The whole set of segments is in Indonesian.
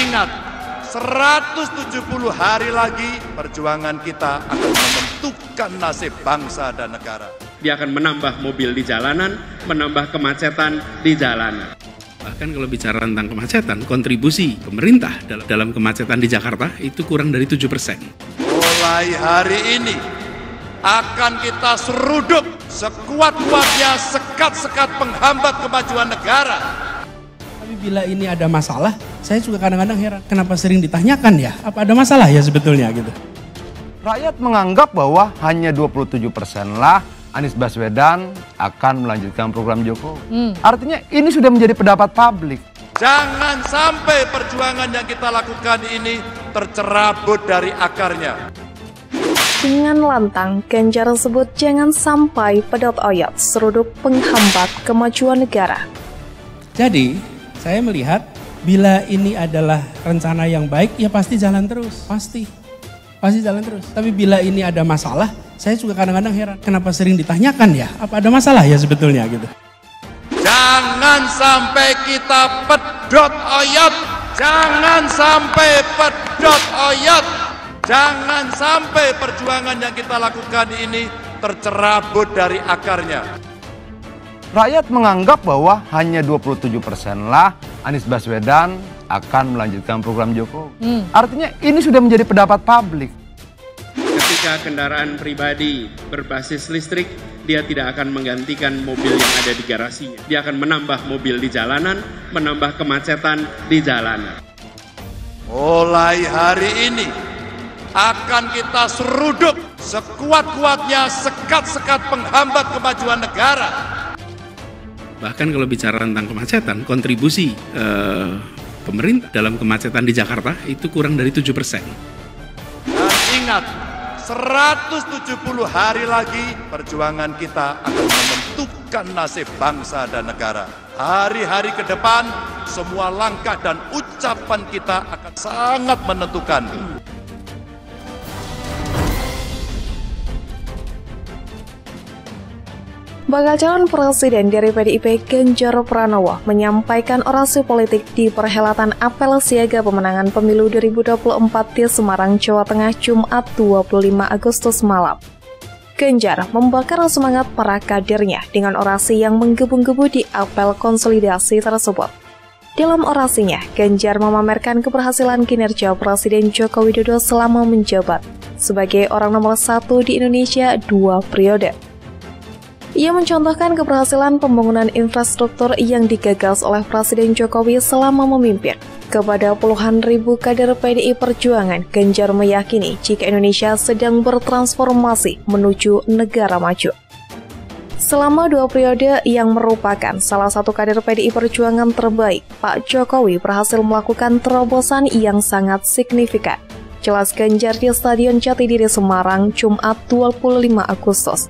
ingat, 170 hari lagi perjuangan kita akan menentukan nasib bangsa dan negara. Dia akan menambah mobil di jalanan, menambah kemacetan di jalanan. Bahkan kalau bicara tentang kemacetan, kontribusi pemerintah dalam kemacetan di Jakarta itu kurang dari 7%. Mulai hari ini akan kita seruduk sekuat-kuatnya sekat-sekat penghambat kemajuan negara. Tapi bila ini ada masalah, saya juga kadang-kadang heran, kenapa sering ditanyakan ya, apa ada masalah ya sebetulnya gitu. Rakyat menganggap bahwa hanya 27% lah Anies Baswedan akan melanjutkan program Jokowi. Artinya ini sudah menjadi pendapat publik. Jangan sampai perjuangan yang kita lakukan ini tercerabut dari akarnya. Dengan lantang, Ganjar sebut jangan sampai pedot oyot seruduk penghambat kemajuan negara. Jadi, saya melihat bila ini adalah rencana yang baik, ya pasti jalan terus. Pasti jalan terus. Tapi bila ini ada masalah, saya juga kadang-kadang heran, kenapa sering ditanyakan ya, apa ada masalah ya sebetulnya gitu. Jangan sampai kita pedot oyot. Jangan sampai pedot oyot. Jangan sampai perjuangan yang kita lakukan ini tercerabut dari akarnya. Rakyat menganggap bahwa hanya 27% lah Anies Baswedan akan melanjutkan program Jokowi. Artinya ini sudah menjadi pendapat publik. Ketika kendaraan pribadi berbasis listrik, dia tidak akan menggantikan mobil yang ada di garasinya. Dia akan menambah mobil di jalanan, menambah kemacetan di jalanan. Mulai hari ini akan kita seruduk sekuat-kuatnya sekat-sekat penghambat kemajuan negara. Bahkan kalau bicara tentang kemacetan, kontribusi pemerintah dalam kemacetan di Jakarta itu kurang dari 7%. Dan ingat, 170 hari lagi perjuangan kita akan menentukan nasib bangsa dan negara. Hari-hari ke depan, semua langkah dan ucapan kita akan sangat menentukan. Bakal calon presiden dari PDIP Ganjar Pranowo menyampaikan orasi politik di perhelatan apel siaga pemenangan pemilu 2024 di Semarang, Jawa Tengah, Jumat 25 Agustus malam. Ganjar membakar semangat para kadernya dengan orasi yang menggebu-gebu di apel konsolidasi tersebut. Dalam orasinya, Ganjar memamerkan keberhasilan kinerja Presiden Joko Widodo selama menjabat sebagai orang nomor 1 di Indonesia 2 periode. Ia mencontohkan keberhasilan pembangunan infrastruktur yang digagas oleh Presiden Jokowi selama memimpin. Kepada puluhan ribu kader PDI Perjuangan, Ganjar meyakini jika Indonesia sedang bertransformasi menuju negara maju. Selama 2 periode yang merupakan salah satu kader PDI Perjuangan terbaik, Pak Jokowi berhasil melakukan terobosan yang sangat signifikan. Jelas Ganjar di Stadion Jatidiri Semarang, Jumat 25 Agustus.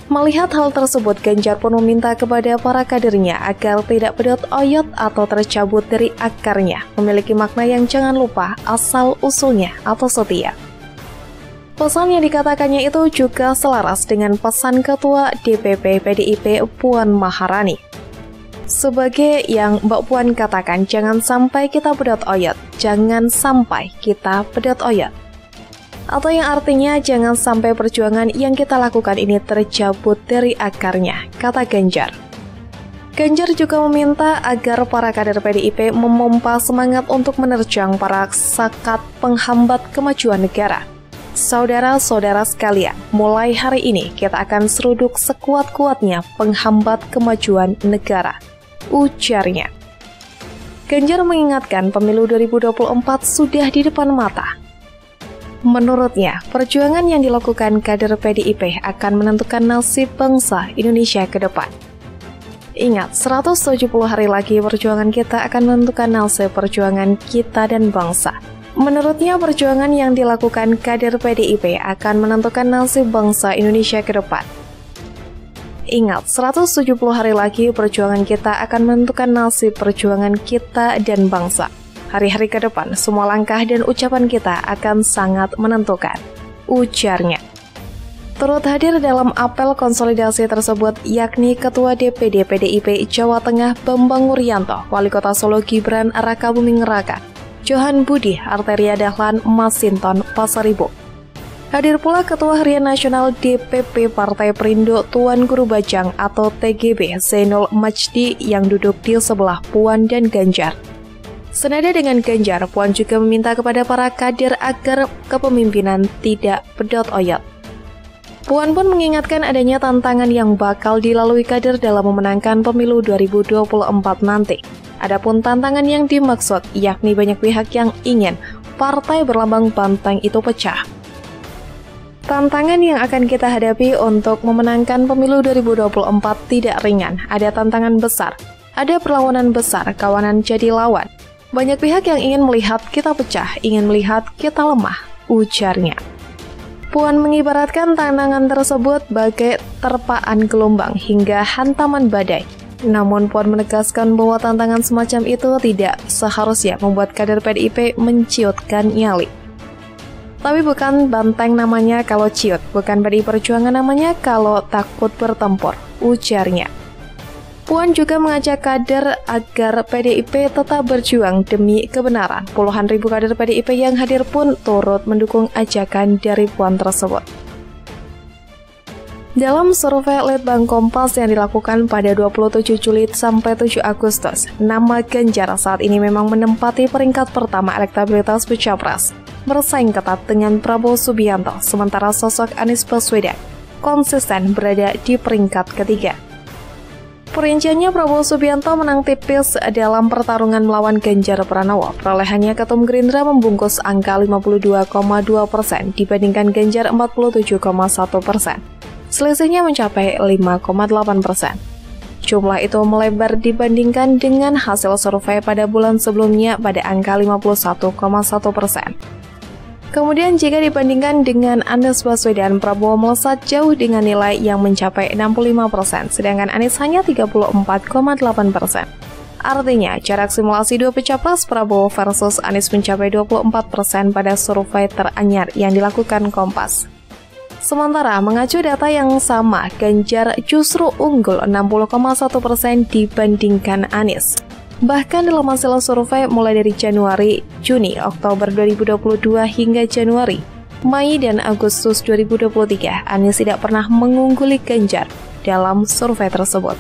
Melihat hal tersebut, Ganjar pun meminta kepada para kadernya agar tidak pedot oyot atau tercabut dari akarnya, memiliki makna yang jangan lupa asal-usulnya atau setia. Pesan yang dikatakannya itu juga selaras dengan pesan Ketua DPP PDIP Puan Maharani. Sebagai yang Mbak Puan katakan, jangan sampai kita pedot oyot, jangan sampai kita pedot oyot. Atau yang artinya jangan sampai perjuangan yang kita lakukan ini tercabut dari akarnya, kata Ganjar. Ganjar juga meminta agar para kader PDIP memompa semangat untuk menerjang para sekat penghambat kemajuan negara. Saudara-saudara sekalian, mulai hari ini kita akan seruduk sekuat-kuatnya penghambat kemajuan negara, ujarnya. Ganjar mengingatkan pemilu 2024 sudah di depan mata. Menurutnya, perjuangan yang dilakukan kader PDIP akan menentukan nasib bangsa Indonesia ke depan. Ingat, 170 hari lagi perjuangan kita akan menentukan nasib perjuangan kita dan bangsa. Menurutnya, perjuangan yang dilakukan kader PDIP akan menentukan nasib bangsa Indonesia ke depan. Ingat, 170 hari lagi perjuangan kita akan menentukan nasib perjuangan kita dan bangsa. Hari-hari ke depan, semua langkah dan ucapan kita akan sangat menentukan, ujarnya. Turut hadir dalam apel konsolidasi tersebut yakni Ketua DPD PDIP Jawa Tengah Bambang Wuryanto, Wali Kota Solo Gibran Rakabuming Raka, Johan Budi Arteria Dahlan Masinton Pasaribu. Hadir pula Ketua Harian Nasional DPP Partai Perindo Tuan Guru Bajang atau TGB Zainul Majdi yang duduk di sebelah Puan dan Ganjar. Senada dengan Ganjar, Puan juga meminta kepada para kader agar kepemimpinan tidak pedot oyot. Puan pun mengingatkan adanya tantangan yang bakal dilalui kader dalam memenangkan pemilu 2024 nanti. Adapun tantangan yang dimaksud yakni banyak pihak yang ingin partai berlambang banteng itu pecah. Tantangan yang akan kita hadapi untuk memenangkan pemilu 2024 tidak ringan. Ada tantangan besar, ada perlawanan besar, kawanan jadi lawan. Banyak pihak yang ingin melihat kita pecah, ingin melihat kita lemah, ujarnya. Puan mengibaratkan tantangan tersebut bagai terpaan gelombang hingga hantaman badai. Namun Puan menegaskan bahwa tantangan semacam itu tidak seharusnya membuat kader PDIP menciutkan nyali. Tapi bukan banteng namanya kalau ciut, bukan PDI Perjuangan namanya kalau takut bertempur, ujarnya. Puan juga mengajak kader agar PDIP tetap berjuang demi kebenaran. Puluhan ribu kader PDIP yang hadir pun turut mendukung ajakan dari Puan tersebut. Dalam survei Litbang Kompas yang dilakukan pada 27 Juli sampai 7 Agustus, nama Ganjar saat ini memang menempati peringkat pertama elektabilitas Capres, bersaing ketat dengan Prabowo Subianto, sementara sosok Anies Baswedan konsisten berada di peringkat ketiga. Perinciannya, Prabowo Subianto menang tipis dalam pertarungan melawan Ganjar Pranowo. Perolehannya Ketum Gerindra membungkus angka 52,2% dibandingkan Ganjar 47,1%. Selisihnya mencapai 5,8%. Jumlah itu melebar dibandingkan dengan hasil survei pada bulan sebelumnya pada angka 51,1%. Kemudian jika dibandingkan dengan Anies Baswedan, Prabowo melesat jauh dengan nilai yang mencapai 65%, sedangkan Anies hanya 34,8%. Artinya, jarak simulasi dua pecapres Prabowo versus Anies mencapai 24% pada survei teranyar yang dilakukan Kompas. Sementara, mengacu data yang sama, Ganjar justru unggul 60,1% dibandingkan Anies. Bahkan dalam hasil survei mulai dari Januari, Juni, Oktober 2022 hingga Januari, Mei, dan Agustus 2023, Anies tidak pernah mengungguli Ganjar dalam survei tersebut.